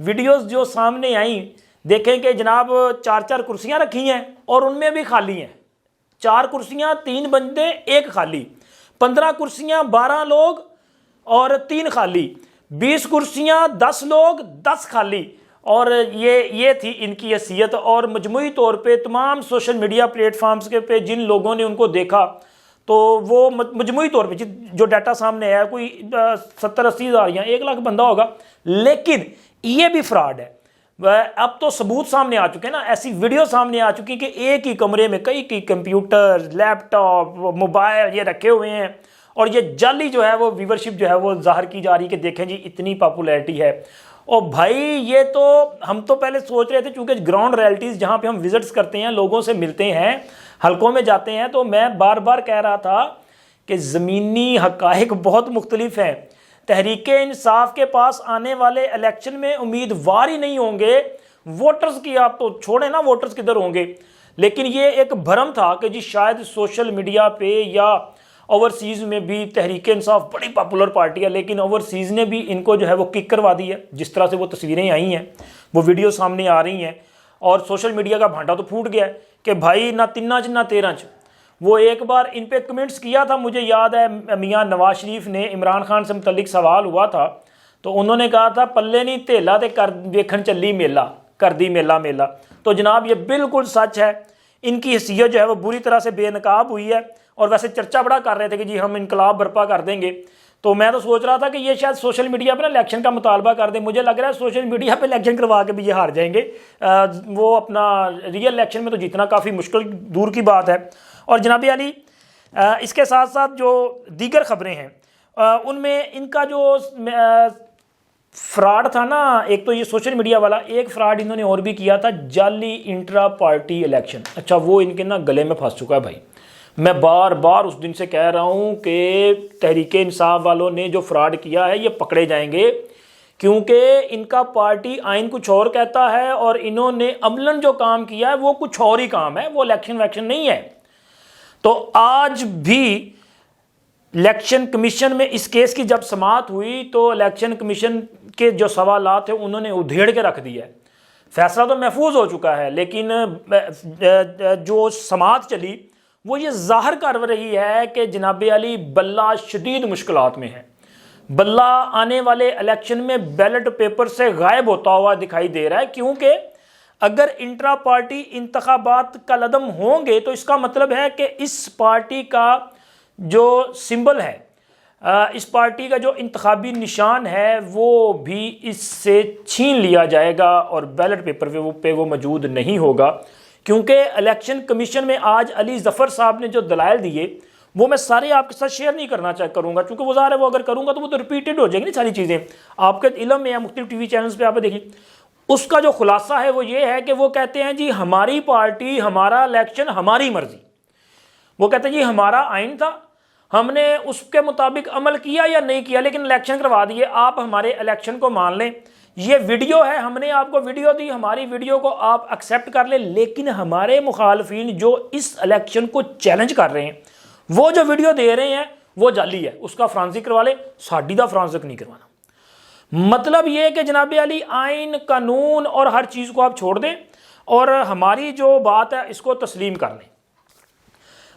Videos جو سامنے آئیں دیکھیں کہ جناب 4 کرسیاں رکھی ہیں اور ان میں بھی خالی ہیں. 4 کرسیاں 3 بندے 1 خالی, 15 کرسیاں 12 لوگ اور 3 خالی, 20 کرسیاں 10 لوگ 10 خالی. اور یہ تھی ان کی حیثیت. اور مجموعی طور پہ تمام سوشل میڈیا پلیٹ فارمز کے پہ جن لوگوں نے ان کو دیکھا تو وہ مجموعی طور پہ جو ڈیٹا سامنے آیا کوئی 70-80 ہزار یا 1 لاکھ بندہ ہوگا. لیکن یہ بھی فراڈ ہے. اب تو ثبوت سامنے آ چکے نا, ایسی ویڈیو سامنے آ چکی کہ ایک ہی کمرے میں کئی کمپیوٹر, لیپ ٹاپ, موبائل یہ رکھے ہوئے ہیں اور یہ جعلی جو ہے وہ ویورشپ جو ہے وہ ظاہر کی جا رہی کہ دیکھیں جی اتنی پاپولیرٹی ہے. اور بھائی یہ تو ہم تو پہلے سوچ رہے تھے چونکہ گراؤنڈ ریئلٹیز جہاں پہ ہم وزٹس کرتے ہیں, لوگوں سے ملتے ہیں, حلقوں میں جاتے ہیں, تو میں بار بار کہہ رہا تھا کہ زمینی حقائق بہت مختلف ہیں. تحریک انصاف کے پاس آنے والے الیکشن میں امیدوار ہی نہیں ہوں گے. ووٹرز کی آپ تو چھوڑیں نا, ووٹرز کدھر ہوں گے, لیکن یہ ایک بھرم تھا کہ جی شاید سوشل میڈیا پہ یا اوورسیز میں بھی تحریک انصاف بڑی پاپولر پارٹی ہے, لیکن اوورسیز نے بھی ان کو جو ہے وہ کک کروا دی ہے. جس طرح سے وہ تصویریں آئی ہیں, وہ ویڈیو سامنے آ رہی ہیں, اور سوشل میڈیا کا بھانڈا تو پھوٹ گیا ہے کہ بھائی نہ 3 نہ 13. وہ ایک بار ان پہ کمنٹس کیا تھا, مجھے یاد ہے میاں نواز شریف نے عمران خان سے متعلق سوال ہوا تھا تو انہوں نے کہا تھا پلے نہیں تھیلا تے کر ویکھن چلی میلہ, کر دی میلہ. تو جناب یہ بالکل سچ ہے. ان کی حیثیت جو ہے وہ بری طرح سے بے نقاب ہوئی ہے. اور ویسے چرچا بڑا کر رہے تھے کہ جی ہم انقلاب برپا کر دیں گے, تو میں تو سوچ رہا تھا کہ یہ شاید سوشل میڈیا پہ نا الیکشن کا مطالبہ کر دیں. مجھے لگ رہا ہے سوشل میڈیا پہ الیکشن کروا کے بھی یہ ہار جائیں گے. وہ اپنا ریئل الیکشن میں تو جیتنا کافی مشکل دور کی بات ہے. اور جناب علی اس کے ساتھ ساتھ جو دیگر خبریں ہیں ان میں ان کا جو فراڈ تھا نا, ایک تو یہ سوشل میڈیا والا, ایک فراڈ انہوں نے اور بھی کیا تھا, جعلی انٹرا پارٹی الیکشن. اچھا وہ ان کے نا گلے میں پھنس چکا ہے بھائی. میں بار بار اس دن سے کہہ رہا ہوں کہ تحریک انصاف والوں نے جو فراڈ کیا ہے یہ پکڑے جائیں گے, کیونکہ ان کا پارٹی آئین کچھ اور کہتا ہے اور انہوں نے عملاً جو کام کیا ہے وہ کچھ اور ہی کام ہے, وہ الیکشن ویکشن نہیں ہے. تو آج بھی الیکشن کمیشن میں اس کیس کی جب سماعت ہوئی تو الیکشن کمیشن کے جو سوالات ہیں انہوں نے ادھیڑ کے رکھ دیا ہے. فیصلہ تو محفوظ ہو چکا ہے, لیکن جو سماعت چلی وہ یہ ظاہر کر رہی ہے کہ جناب علی بلہ شدید مشکلات میں ہے. بلہ آنے والے الیکشن میں بیلٹ پیپر سے غائب ہوتا ہوا دکھائی دے رہا ہے, کیونکہ اگر انٹرا پارٹی انتخابات کالعدم ہوں گے تو اس کا مطلب ہے کہ اس پارٹی کا جو سمبل ہے, اس پارٹی کا جو انتخابی نشان ہے وہ بھی اس سے چھین لیا جائے گا اور بیلٹ پیپر پہ وہ موجود نہیں ہوگا. کیونکہ الیکشن کمیشن میں آج علی ظفر صاحب نے جو دلائل دیے وہ میں سارے آپ کے ساتھ شیئر نہیں کرنا کروں گا, چونکہ وہ ظاہر ہے وہ اگر کروں گا تو وہ تو ریپیٹڈ ہو جائیں گی ساری چیزیں. آپ کے علم میں یا مختلف ٹی وی چینلز پہ آپ دیکھیں, اس کا جو خلاصہ ہے وہ یہ ہے کہ وہ کہتے ہیں جی ہماری پارٹی, ہمارا الیکشن ہماری مرضی. وہ کہتے ہیں جی ہمارا آئین تھا, ہم نے اس کے مطابق عمل کیا یا نہیں کیا, لیکن الیکشن کروا دیے, آپ ہمارے الیکشن کو مان لیں. یہ ویڈیو ہے, ہم نے آپ کو ویڈیو دی, ہماری ویڈیو کو آپ ایکسیپٹ کر لیں, لیکن ہمارے مخالفین جو اس الیکشن کو چیلنج کر رہے ہیں وہ جو ویڈیو دے رہے ہیں وہ جعلی ہے, اس کا فرانزک کروا لیں, ساڈی دا فرانزک نہیں کروانا. مطلب یہ کہ جناب علی آئین, قانون اور ہر چیز کو آپ چھوڑ دیں اور ہماری جو بات ہے اس کو تسلیم کر لیں.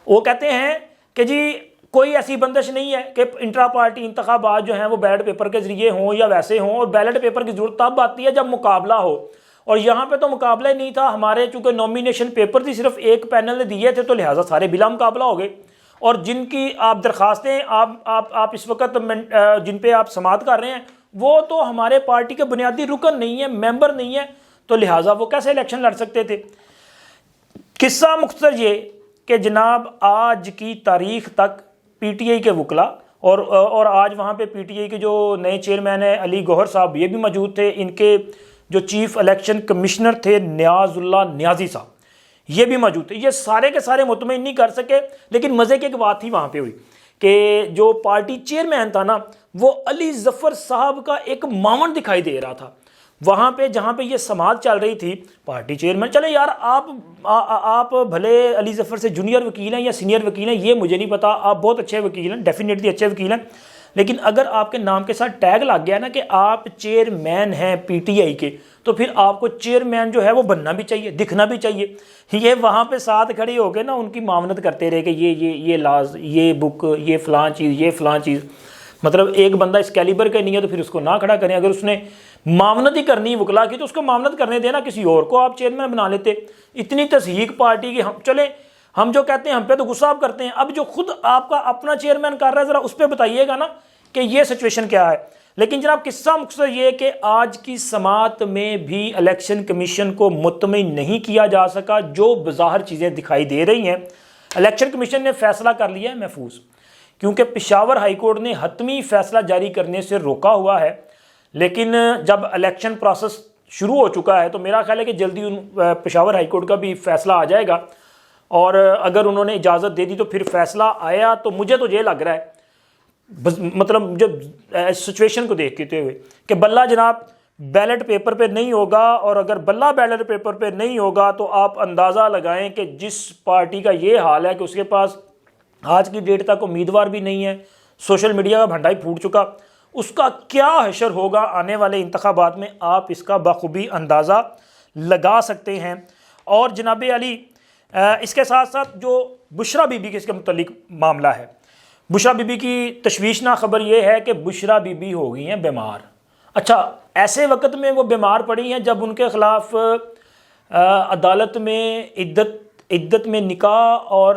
وہ کہتے ہیں کہ جی کوئی ایسی بندش نہیں ہے کہ انٹرا پارٹی انتخابات جو ہیں وہ بیلٹ پیپر کے ذریعے ہوں یا ویسے ہوں, اور بیلٹ پیپر کی ضرورت تب آتی ہے جب مقابلہ ہو, اور یہاں پہ تو مقابلہ ہی نہیں تھا. ہمارے چونکہ نومینیشن پیپر تھی صرف ایک پینل نے دیے تھے تو لہٰذا سارے بلا مقابلہ ہو گئے. اور جن کی آپ درخواستیں آپ اس وقت جن پہ آپ سماعت کر رہے ہیں وہ تو ہمارے پارٹی کے بنیادی رکن نہیں ہے, ممبر نہیں ہے, تو لہٰذا وہ کیسے الیکشن لڑ سکتے تھے. قصہ مختصر یہ کہ جناب آج کی تاریخ تک پی ٹی آئی کے وکلا اور آج وہاں پہ پی ٹی آئی کے جو نئے چیئرمین ہیں علی گوہر صاحب یہ بھی موجود تھے, ان کے جو چیف الیکشن کمشنر تھے نیاز اللہ نیازی صاحب یہ بھی موجود تھے. یہ سارے کے سارے مطمئن نہیں کر سکے, لیکن مزے کی ایک بات ہی وہاں پہ ہوئی کہ جو پارٹی چیئرمین تھا نا وہ علی ظفر صاحب کا ایک معاون دکھائی دے رہا تھا وہاں پہ جہاں پہ یہ سماعت چل رہی تھی. پارٹی چیئرمین, چلے یار آپ بھلے علی ظفر سے جونیئر وکیل ہیں یا سینئر وکیل ہیں یہ مجھے نہیں پتا, آپ بہت اچھے وکیل ہیں, ڈیفینیٹلی اچھے وکیل ہیں, لیکن اگر آپ کے نام کے ساتھ ٹیگ لگ گیا نا کہ آپ چیئرمین ہیں پی ٹی آئی کے، تو پھر آپ کو چیئرمین جو ہے وہ بننا بھی چاہیے، دکھنا بھی چاہیے۔ یہ وہاں پہ ساتھ کھڑے ہو کے نا ان کی معاونت کرتے رہے کہ یہ لاز، یہ بک، یہ فلاں چیز، یہ فلاں چیز، مطلب ایک بندہ اس کیلیبر کا نہیں ہے تو پھر اس کو نہ کھڑا کریں۔ اگر اس نے معاونت ہی کرنی وکلا کی تو اس کو معاونت کرنے دینا، کسی اور کو آپ چیئرمین بنا لیتے۔ اتنی تضحیق پارٹی کی، ہم چلیں ہم جو کہتے ہیں ہم پہ تو غصہ آپ کرتے ہیں، اب جو خود آپ کا اپنا چیئرمین کر رہا ہے ذرا اس پہ بتائیے گا نا کہ یہ سچویشن کیا ہے۔ لیکن جناب قصہ مقصد یہ کہ آج کی سماعت میں بھی الیکشن کمیشن کو مطمئن نہیں کیا جا سکا، جو بظاہر چیزیں دکھائی دے رہی ہیں۔ الیکشن کمیشن نے فیصلہ کر لیا ہے محفوظ، کیونکہ پشاور ہائی کورٹ نے حتمی فیصلہ جاری کرنے سے روکا ہوا ہے، لیکن جب الیکشن پروسیس شروع ہو چکا ہے تو میرا خیال ہے کہ جلدی پشاور ہائی کورٹ کا بھی فیصلہ آ جائے گا، اور اگر انہوں نے اجازت دے دی تو پھر فیصلہ آیا تو مجھے تو یہ لگ رہا ہے، مطلب جب سچویشن کو دیکھتے ہوئے کہ بلہ جناب بیلٹ پیپر پہ نہیں ہوگا، اور اگر بلہ بیلٹ پیپر پہ نہیں ہوگا تو آپ اندازہ لگائیں کہ جس پارٹی کا یہ حال ہے کہ اس کے پاس آج کی ڈیٹ تک امیدوار بھی نہیں ہے، سوشل میڈیا کا بھنڈا ہی پھوٹ چکا، اس کا کیا حشر ہوگا آنے والے انتخابات میں، آپ اس کا بخوبی اندازہ لگا سکتے ہیں۔ اور جناب علی اس کے ساتھ ساتھ جو بشرا بی بی کے اس کے متعلق معاملہ ہے، بشرا بی بی کی تشویشناک خبر یہ ہے کہ بشرا بی بی ہو گئی ہیں بیمار۔ اچھا، ایسے وقت میں وہ بیمار پڑی ہیں جب ان کے خلاف عدالت میں عدت میں نکاح اور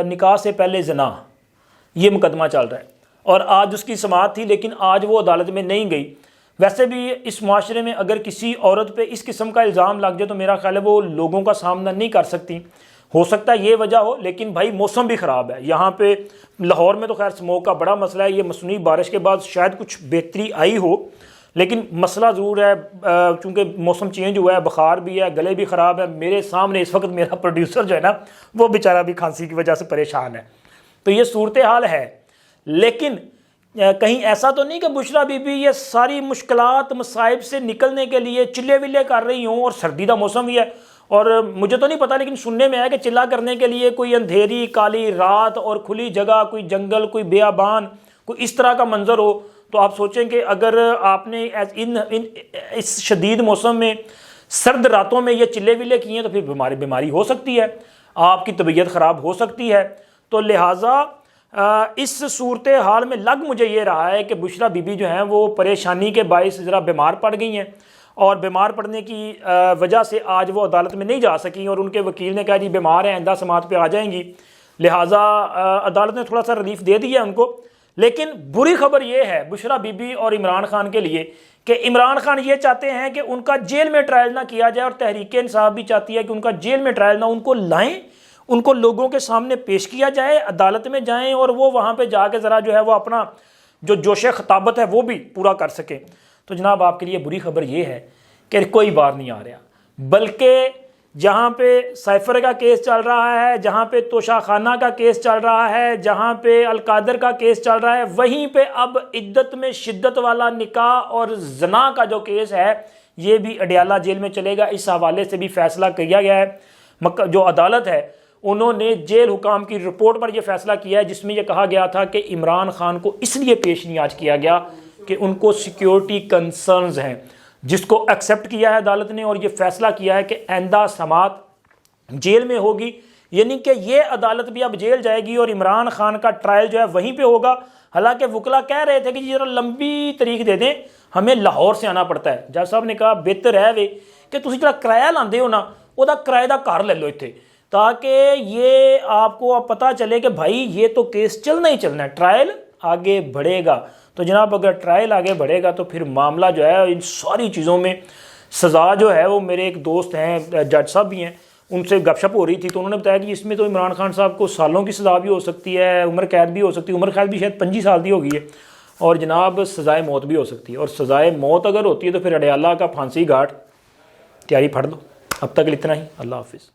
نکاح سے پہلے زنا یہ مقدمہ چل رہا ہے، اور آج اس کی سماعت تھی لیکن آج وہ عدالت میں نہیں گئی۔ ویسے بھی اس معاشرے میں اگر کسی عورت پہ اس قسم کا الزام لگ جائے تو میرا خیال ہے وہ لوگوں کا سامنا نہیں کر سکتی، ہو سکتا ہے یہ وجہ ہو، لیکن بھائی موسم بھی خراب ہے یہاں پہ لاہور میں، تو خیر اسموک کا بڑا مسئلہ ہے، یہ مصنوعی بارش کے بعد شاید کچھ بہتری آئی ہو، لیکن مسئلہ ضرور ہے چونکہ موسم چینج ہوا ہے، بخار بھی ہے، گلے بھی خراب ہے۔ میرے سامنے اس وقت میرا پروڈیوسر جو ہے نا وہ بیچارہ بھی کھانسی کی وجہ سے پریشان ہے، تو یہ صورتحال ہے۔ لیکن کہیں ایسا تو نہیں کہ بشرا بی بی یہ ساری مشکلات مصائب سے نکلنے کے لیے چلے ولے کر رہی ہوں، اور سردی کا موسم بھی ہے، اور مجھے تو نہیں پتا لیکن سننے میں ہے کہ چلا کرنے کے لیے کوئی اندھیری کالی رات اور کھلی جگہ، کوئی جنگل، کوئی بیابان، کوئی اس طرح کا منظر ہو، تو آپ سوچیں کہ اگر آپ نے اس شدید موسم میں سرد راتوں میں یہ چلے ولے کیے ہیں تو پھر بیماری ہو سکتی ہے، آپ کی طبیعت خراب ہو سکتی ہے۔ تو لہٰذا اس صورتحال میں لگ مجھے یہ رہا ہے کہ بشرا بی بی جو ہیں وہ پریشانی کے باعث ذرا بیمار پڑ گئی ہیں، اور بیمار پڑنے کی وجہ سے آج وہ عدالت میں نہیں جا سکیں، اور ان کے وکیل نے کہا جی بیمار ہیں، آئندہ سماعت پہ آ جائیں گی، لہٰذا عدالت نے تھوڑا سا ریلیف دے دیا ان کو۔ لیکن بری خبر یہ ہے بشرا بی بی اور عمران خان کے لیے کہ عمران خان یہ چاہتے ہیں کہ ان کا جیل میں ٹرائل نہ کیا جائے، اور تحریک انصاف بھی چاہتی ہے کہ ان کا جیل میں ٹرائل نہ، ان کو لائیں، ان کو لوگوں کے سامنے پیش کیا جائے، عدالت میں جائیں، اور وہ وہاں پہ جا کے ذرا جو ہے وہ اپنا جو جوش خطابت ہے وہ بھی پورا کر سکیں۔ تو جناب آپ کے لیے بری خبر یہ ہے کہ کوئی بار نہیں آ رہا، بلکہ جہاں پہ سائفر کا کیس چل رہا ہے، جہاں پہ توشہ خانہ کا کیس چل رہا ہے، جہاں پہ القادر کا کیس چل رہا ہے، وہیں پہ اب عدت میں شدت والا نکاح اور زنا کا جو کیس ہے یہ بھی اڈیالہ جیل میں چلے گا۔ اس حوالے سے بھی فیصلہ کیا گیا ہے، جو عدالت ہے انہوں نے جیل حکام کی رپورٹ پر یہ فیصلہ کیا ہے جس میں یہ کہا گیا تھا کہ عمران خان کو اس لیے پیش نہیں آج کیا گیا کہ ان کو سیکیورٹی کنسرنز ہیں، جس کو ایکسیپٹ کیا ہے عدالت نے، اور یہ فیصلہ کیا ہے کہ آئندہ سماعت جیل میں ہوگی، یعنی کہ یہ عدالت بھی اب جیل جائے گی اور عمران خان کا ٹرائل جو ہے وہیں پہ ہوگا۔ حالانکہ وکلا کہہ رہے تھے کہ ذرا لمبی تاریخ دے دیں، ہمیں لاہور سے آنا پڑتا ہے۔ جج صاحب نے کہا بہتر ہے کہ تسی جڑا کرایہ لاندے ہو نا وہ کرایہ دا گھر لے لو اتنے، تاکہ یہ آپ کو پتہ چلے کہ بھائی یہ تو کیس چلنا ہی چلنا ہے، ٹرائل آگے بڑھے گا۔ تو جناب اگر ٹرائل آگے بڑھے گا تو پھر معاملہ جو ہے ان ساری چیزوں میں سزا جو ہے وہ، میرے ایک دوست ہیں جج صاحب بھی ہیں، ان سے گپ شپ ہو رہی تھی تو انہوں نے بتایا کہ اس میں تو عمران خان صاحب کو سالوں کی سزا بھی ہو سکتی ہے، عمر قید بھی ہو سکتی ہے، عمر قید بھی شاید 25 سال کی ہو گئی ہے، اور جناب سزائے موت بھی ہو سکتی ہے، اور سزائے موت اگر ہوتی ہے تو پھر اڈیالہ کا پھانسی گھاٹ تیاری پھڑ دو۔ اب تک اتنا ہی، اللہ حافظ۔